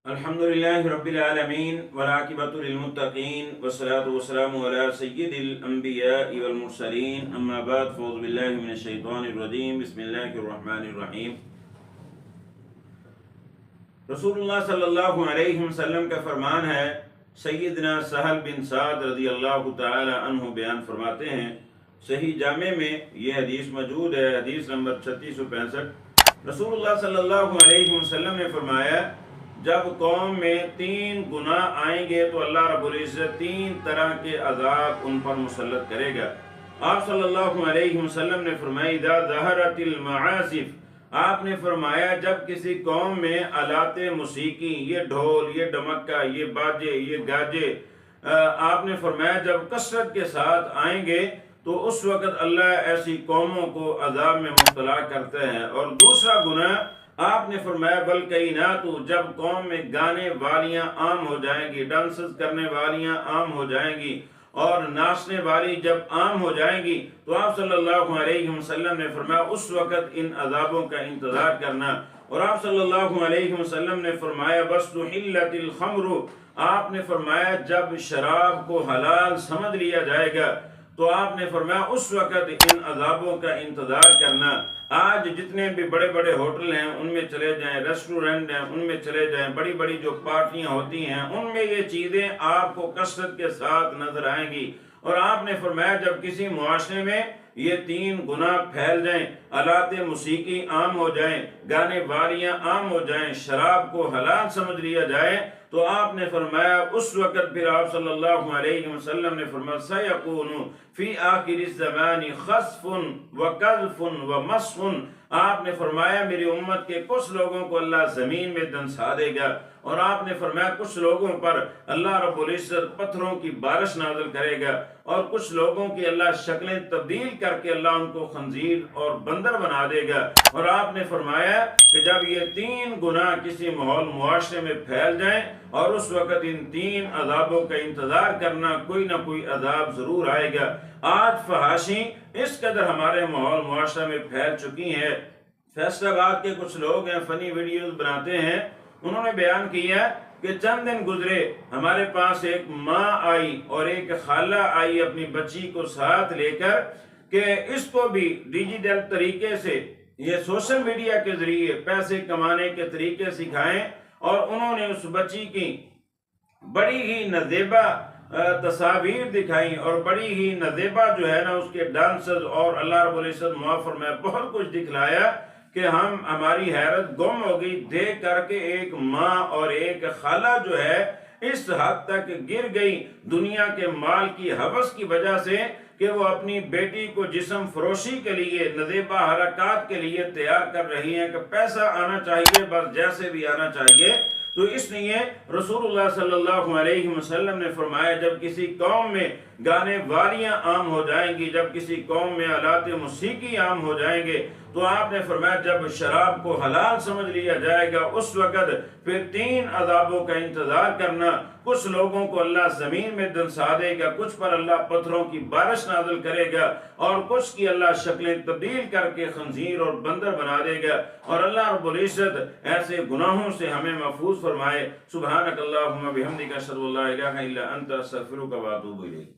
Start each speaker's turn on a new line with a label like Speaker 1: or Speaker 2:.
Speaker 1: الحمدللہ رب العالمین والعاقبۃ للمتقین والصلاة والسلام علی سید الانبیاء والمرسلین اما بعد فاعوذ باللہ من الشیطان الرجیم بسم اللہ الرحمن الرحیم۔ رسول اللہ صلی اللہ علیہ وسلم کا فرمان ہے، سیدنا سہل بن سعد رضی اللہ تعالی عنہ بیان فرماتے ہیں، صحیح جامع میں یہ حدیث موجود ہے، حدیث نمبر 3665۔ رسول اللہ صلی اللہ علیہ وسلم نے فرمایا، جب قوم میں 3 گناہ آئیں گے تو اللہ رب العزت 3 طرح کے عذاب ان پر مسلط کرے گا۔ آپ صلی اللہ علیہ وسلم نے فرمایا، اذا ظہرت المعازف، آپ نے فرمایا جب کسی قوم میں آلات موسیقی، یہ ڈھول، یہ ڈمکہ، یہ باجے، یہ گاجے، آپ نے فرمایا جب کثرت کے ساتھ آئیں گے تو اس وقت اللہ ایسی قوموں کو عذاب میں مبتلا کرتے ہیں۔ اور دوسرا گناہ آپ نے فرمایا بلکینات، جب قوم میں گانے والیاں عام ہو جائیں گی، ڈانسز کرنے والیاں عام ہو جائیں گی اور ناچنے والی جب عام ہو جائیں گی تو آپ صلی اللہ علیہ وسلم نے فرمایا اس وقت ان عذابوں کا انتظار کرنا۔ اور آپ صلی اللہ علیہ وسلم نے فرمایا وَاسْتُحِلَّتِ الْخَمْرُ، آپ نے فرمایا جب شراب کو حلال سمجھ لیا جائے گا تو آپ نے فرمایا اس وقت ان عذابوں کا انتظار کرنا۔ آج جتنے بھی بڑے بڑے ہوٹل ہیں ان میں چلے جائیں، ریسٹورنٹ ہیں ان میں چلے جائیں، بڑی بڑی جو پارٹیاں ہوتی ہیں ان میں یہ چیزیں آپ کو کثرت کے ساتھ نظر آئیں گی۔ اور آپ نے فرمایا جب کسی معاشرے میں یہ 3 گناہ پھیل جائیں، آلات موسیقی عام ہو جائیں، گانے والیاں عام ہو جائیں، شراب کو حلال سمجھ لیا جائے تو آپ نے فرمایا اس وقت پھر آپ صلی اللہ علیہ وسلم نے فرمایا سَيَكُونُ فی آخر الزمان خسف وقذف ومسخ، آپ نے فرمایا میری امت کے کچھ لوگوں کو اللہ زمین میں دنسا دے گا، اور آپ نے فرمایا کچھ لوگوں پر اللہ رب العزت پتھروں کی بارش نازل کرے گا، اور کچھ لوگوں کی اللہ شکلیں تبدیل کر کے اللہ ان کو خنزیر اور بندر بنا دے گا۔ اور آپ نے فرمایا کہ جب یہ 3 گناہ کسی ماحول معاشرے میں پھیل جائیں اور اس وقت ان 3 عذابوں کا انتظار کرنا، کوئی نہ کوئی عذاب ضرور آئے گا۔ آج فحاشی اس قدر ہمارے ماحول معاشرے میں پھیل چکی ہیں، فیصل آباد کے کچھ لوگ ہیں فنی ویڈیوز بناتے ہیں، انہوں نے بیان کیا کہ چند دن گزرے ہمارے پاس ایک ماں آئی اور ایک خالہ آئی اپنی بچی کو ساتھ لے کر کہ اس کو بھی ڈیجیٹل طریقے سے یہ سوشل میڈیا کے ذریعے پیسے کمانے کے طریقے سکھائیں، اور انہوں نے اس بچی کی بڑی ہی نازیبا تصاویر دکھائیں اور بڑی ہی نازیبا جو ہے نا اس کے ڈانسز اور اللہ رب العزت معاف فرمائے بہت کچھ دکھلایا کہ ہماری حیرت گم ہو گئی دیکھ کر کے ایک ماں اور ایک خالہ جو ہے اس حد تک گر گئی دنیا کے مال کی ہوس کی وجہ سے کہ وہ اپنی بیٹی کو جسم فروشی کے لیے نازیبا حرکات کے لیے تیار کر رہی ہیں کہ پیسہ آنا چاہیے، بس جیسے بھی آنا چاہیے۔ تو اس لیے رسول اللہ صلی اللہ علیہ وسلم نے فرمایا جب کسی قوم میں گانے والیاں عام ہو جائیں گی، جب کسی قوم میں آلات موسیقی عام ہو جائیں گے تو آپ نے فرمایا جب شراب کو حلال سمجھ لیا جائے گا اس وقت پھر 3 عذابوں کا انتظار کرنا۔ کچھ لوگوں کو اللہ زمین میں دنسا دے گا، کچھ پر اللہ پتھروں کی بارش نازل کرے گا، اور کچھ کی اللہ شکلیں تبدیل کر کے خنزیر اور بندر بنا دے گا۔ اور اللہ رب العزت ایسے گناہوں سے ہمیں محفوظ فرمائے۔ سبحانک اللہم بحمدک اشہد ان لا الہ الا انت استغفرک واتوب الیک۔